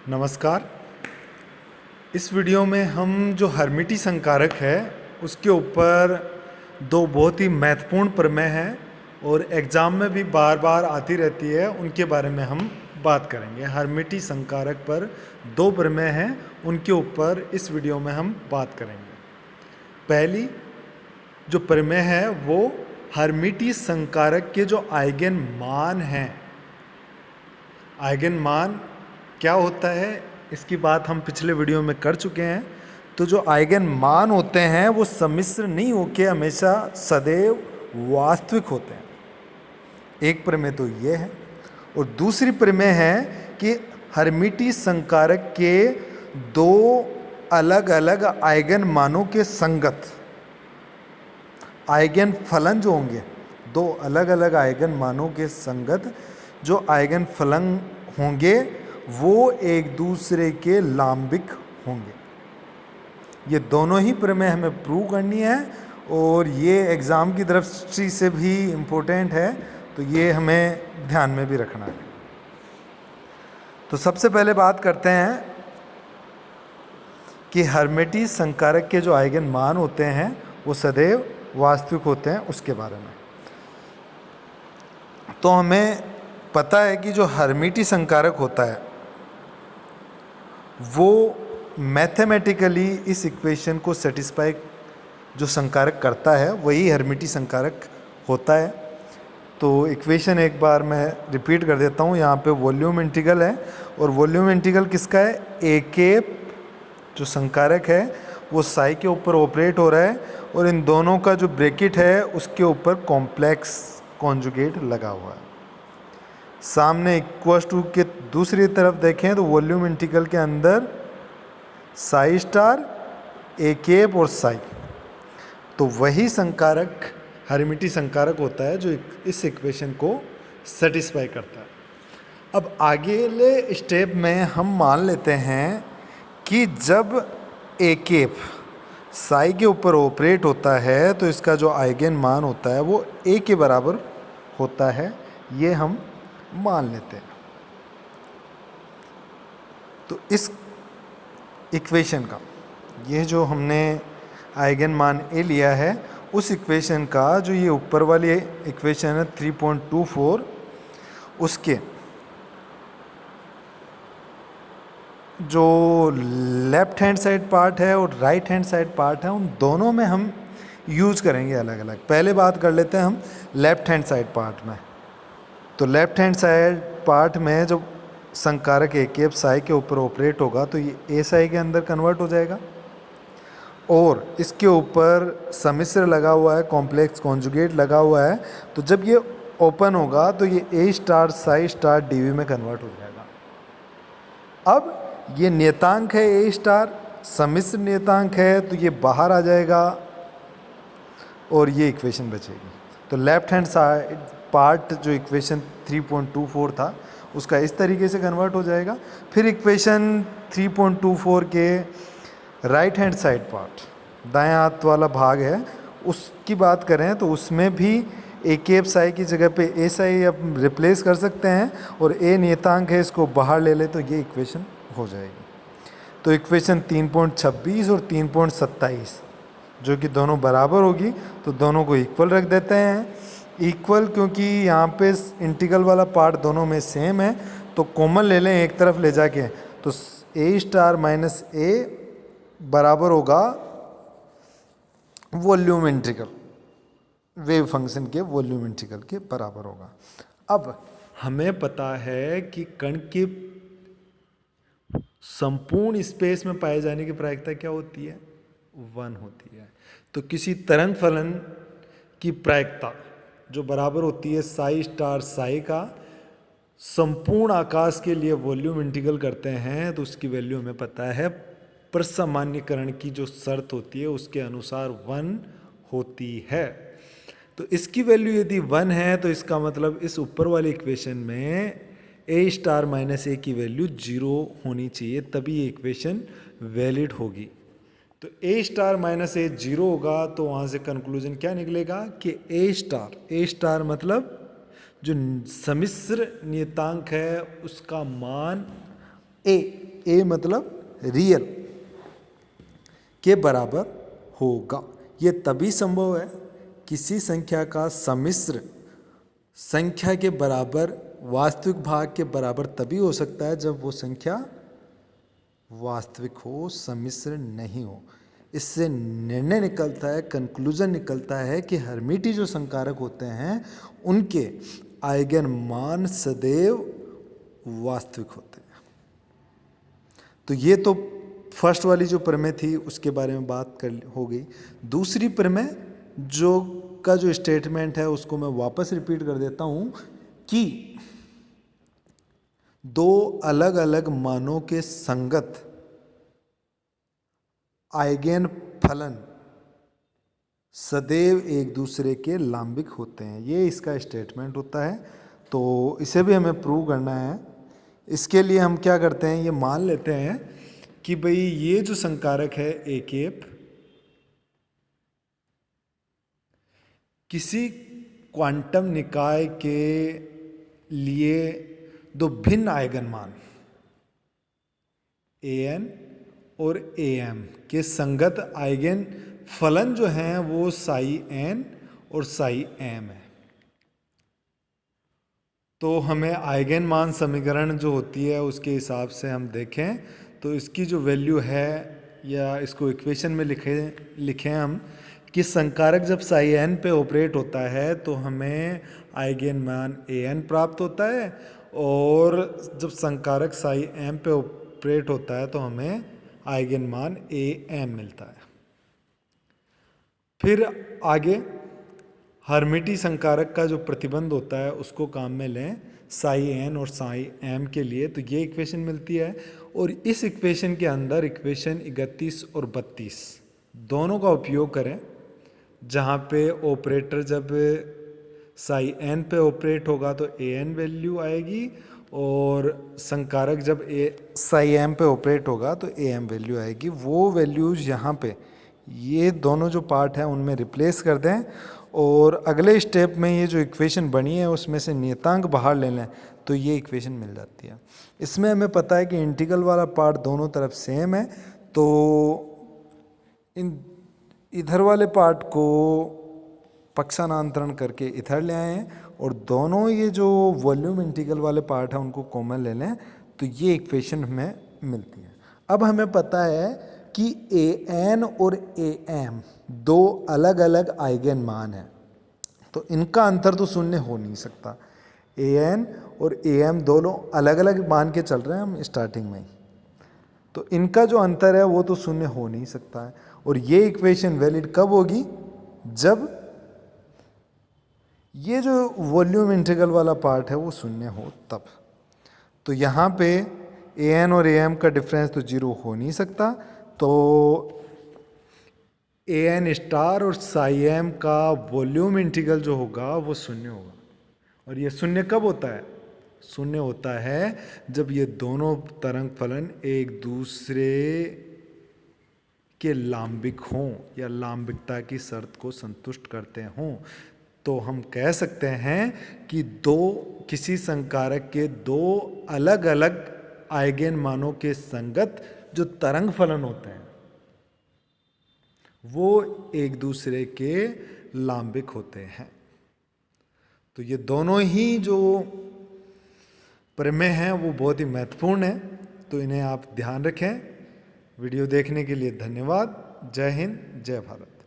नमस्कार। इस वीडियो में हम जो हर्मिटी संकारक है उसके ऊपर दो बहुत ही महत्वपूर्ण प्रमेय हैं और एग्ज़ाम में भी बार बार आती रहती है, उनके बारे में हम बात करेंगे। हर्मिटी संकारक पर दो प्रमेय हैं, उनके ऊपर इस वीडियो में हम बात करेंगे। पहली जो प्रमेय है वो हर्मिटी संकारक के जो आइगन मान हैं, आइगन मान क्या होता है इसकी बात हम पिछले वीडियो में कर चुके हैं। तो जो आइगन मान होते हैं वो सम्मिश्र नहीं होके हमेशा सदैव वास्तविक होते हैं। एक प्रमेय तो ये है, और दूसरी प्रमेय है कि हर्मिटी संकारक के दो अलग अलग आइगन मानों के संगत आइगन फलन जो होंगे, दो अलग अलग आइगन मानों के संगत जो आइगन फलन होंगे वो एक दूसरे के लांबिक होंगे। ये दोनों ही प्रमेय हमें प्रूव करनी है और ये एग्ज़ाम की दृष्टि से भी इम्पोर्टेंट है, तो ये हमें ध्यान में भी रखना है। तो सबसे पहले बात करते हैं कि हर्मिटी संकारक के जो आइगन मान होते हैं वो सदैव वास्तविक होते हैं, उसके बारे में। तो हमें पता है कि जो हर्मिटी संकारक होता है वो मैथमेटिकली इस इक्वेशन को सेटिस्फाई जो संकारक करता है वही हर्मिटी संकारक होता है। तो इक्वेशन एक बार मैं रिपीट कर देता हूँ। यहाँ पे वॉल्यूम इंटीग्रल है, और वॉल्यूम इंटीग्रल किसका है? ए के जो संकारक है वो साई के ऊपर ऑपरेट हो रहा है, और इन दोनों का जो ब्रैकेट है उसके ऊपर कॉम्प्लेक्स कॉन्जुगेट लगा हुआ है। सामने इक्वल टू के दूसरी तरफ देखें तो वॉल्यूम इंटीग्रल के अंदर साई स्टार, ए केप और साई, तो वही संकारक हर्मिटी संकारक होता है जो इस इक्वेशन को सेटिस्फाई करता है। अब आगे स्टेप में हम मान लेते हैं कि जब ए केप साई के ऊपर ऑपरेट होता है तो इसका जो आइगन मान होता है वो ए के बराबर होता है, ये हम मान लेते हैं। तो इस इक्वेशन का, ये जो हमने आइगन मान ए लिया है, उस इक्वेशन का जो ये ऊपर वाली इक्वेशन है 3.24, उसके जो लेफ्ट हैंड साइड पार्ट है और राइट हैंड साइड पार्ट है, उन दोनों में हम यूज करेंगे अलग अलग। पहले बात कर लेते हैं हम लेफ्ट हैंड साइड पार्ट में। तो लेफ्ट हैंड साइड पार्ट में जो संकारक ए केप साई के ऊपर ऑपरेट होगा तो ये ए साई के अंदर कन्वर्ट हो जाएगा, और इसके ऊपर सम्मिश्र लगा हुआ है, कॉम्प्लेक्स कॉन्जुगेट लगा हुआ है। तो जब ये ओपन होगा तो ये ए स्टार साई स्टार डीवी में कन्वर्ट हो जाएगा। अब ये नियतांक है ए स्टार, सम्मिश्र नियतांक है, तो ये बाहर आ जाएगा और ये इक्वेशन बचेगी। तो लेफ्ट हैंड साइड पार्ट जो इक्वेशन 3.24 था उसका इस तरीके से कन्वर्ट हो जाएगा। फिर इक्वेशन 3.24 के राइट हैंड साइड पार्ट, दाएं हाथ वाला भाग है, उसकी बात करें तो उसमें भी ए केप साई की जगह पे ए साई अब रिप्लेस कर सकते हैं, और ए नियतांक है इसको बाहर ले ले तो ये इक्वेशन हो जाएगी। तो इक्वेशन 3.26 और 3.27 जो कि दोनों बराबर होगी, तो दोनों को इक्वल रख देते हैं। इक्वल क्योंकि यहाँ पे इंटीग्रल वाला पार्ट दोनों में सेम है, तो कॉमन ले लें एक तरफ ले जाके, तो ए स्टार माइनस ए बराबर होगा वॉल्यूम इंटीग्रल, वेव फंक्शन के वॉल्यूम इंटीग्रल के बराबर होगा। अब हमें पता है कि कण के संपूर्ण स्पेस में पाए जाने की प्रायिकता क्या होती है? 1 होती है। तो किसी तरंग फलन की प्रायिकता जो बराबर होती है साई स्टार साई का, संपूर्ण आकाश के लिए वॉल्यूम इंटीग्रल करते हैं तो उसकी वैल्यू हमें पता है, प्रसामान्यकरण की जो शर्त होती है उसके अनुसार 1 होती है। तो इसकी वैल्यू यदि 1 है तो इसका मतलब इस ऊपर वाली इक्वेशन में ए स्टार माइनस ए की वैल्यू 0 होनी चाहिए, तभी ये इक्वेशन वैलिड होगी। तो ए स्टार माइनस ए 0 होगा, तो वहाँ से कंक्लूजन क्या निकलेगा कि ए स्टार मतलब जो सम्मिश्र नियतांक है उसका मान ए ए मतलब रियल के बराबर होगा। ये तभी संभव है, किसी संख्या का सम्मिश्र संख्या के बराबर वास्तविक भाग के बराबर तभी हो सकता है जब वो संख्या वास्तविक हो, सम्मिश्र नहीं हो। इससे निर्णय निकलता है, कंक्लूजन निकलता है कि हर्मिटी जो संकारक होते हैं उनके आइगन मान सदैव वास्तविक होते हैं। तो ये तो फर्स्ट वाली जो प्रमेय थी उसके बारे में बात कर हो गई। दूसरी प्रमेय जो का जो स्टेटमेंट है उसको मैं वापस रिपीट कर देता हूँ कि दो अलग अलग मानों के संगत आइगन फलन सदैव एक दूसरे के लांबिक होते हैं। ये इसका स्टेटमेंट होता है। तो इसे भी हमें प्रूव करना है। इसके लिए हम क्या करते हैं, ये मान लेते हैं कि भाई ये जो संकारक है ए केप किसी क्वांटम निकाय के लिए दो भिन्न आइगन मान एन और एम के संगत आइगन फलन जो हैं वो साई एन और साई एम है। तो हमें आइगन मान समीकरण जो होती है उसके हिसाब से हम देखें तो इसकी जो वैल्यू है, या इसको इक्वेशन में लिखें हम कि संकारक जब साई एन पे ऑपरेट होता है तो हमें आइगन मान ए एन प्राप्त होता है, और जब संकारक साई एम पे ऑपरेट होता है तो हमें आइगन मान ए एम मिलता है। फिर आगे हर्मिटी संकारक का जो प्रतिबंध होता है उसको काम में लें साई एन और साई एम के लिए, तो ये इक्वेशन मिलती है। और इस इक्वेशन के अंदर इक्वेशन 31 और 32 दोनों का उपयोग करें, जहाँ पे ऑपरेटर जब साई एन पे ऑपरेट होगा तो ए एन वैल्यू आएगी, और संकारक जब साई एम पे ऑपरेट होगा तो ए एम वैल्यू आएगी। वो वैल्यूज यहाँ पे ये दोनों जो पार्ट हैं उनमें रिप्लेस कर दें, और अगले स्टेप में ये जो इक्वेशन बनी है उसमें से नियतांक बाहर ले लें तो ये इक्वेशन मिल जाती है। इसमें हमें पता है कि इंटीग्रल वाला पार्ट दोनों तरफ सेम है, तो इधर वाले पार्ट को पक्षांतरण करके इधर ले आए हैं, और दोनों ये जो वॉल्यूम इंटीग्रल वाले पार्ट है उनको कॉमन ले लें तो ये इक्वेशन हमें मिलती है। अब हमें पता है कि ए एन और ए एम दो अलग अलग आइगन मान हैं, तो इनका अंतर तो शून्य हो नहीं सकता। ए एन और ए एम दोनों अलग अलग मान के चल रहे हैं हम स्टार्टिंग में ही, तो इनका जो अंतर है वो तो शून्य हो नहीं सकता है। और ये इक्वेशन वैलिड कब होगी, जब ये जो वॉल्यूम इंटीग्रल वाला पार्ट है वो शून्य हो तब। तो यहाँ पे ए एन और ए एम का डिफरेंस तो जीरो हो नहीं सकता, तो ए एन स्टार और साई एम का वॉल्यूम इंटीग्रल जो होगा वो शून्य होगा। और ये शून्य कब होता है, शून्य होता है जब ये दोनों तरंग फलन एक दूसरे के लांबिक हों या लांबिकता की शर्त को संतुष्ट करते हों। तो हम कह सकते हैं कि किसी संकारक के दो अलग अलग आइगन मानों के संगत जो तरंग फलन होते हैं वो एक दूसरे के लांबिक होते हैं। तो ये दोनों ही जो प्रमेय हैं वो बहुत ही महत्वपूर्ण है, तो इन्हें आप ध्यान रखें। वीडियो देखने के लिए धन्यवाद। जय हिंद, जय भारत।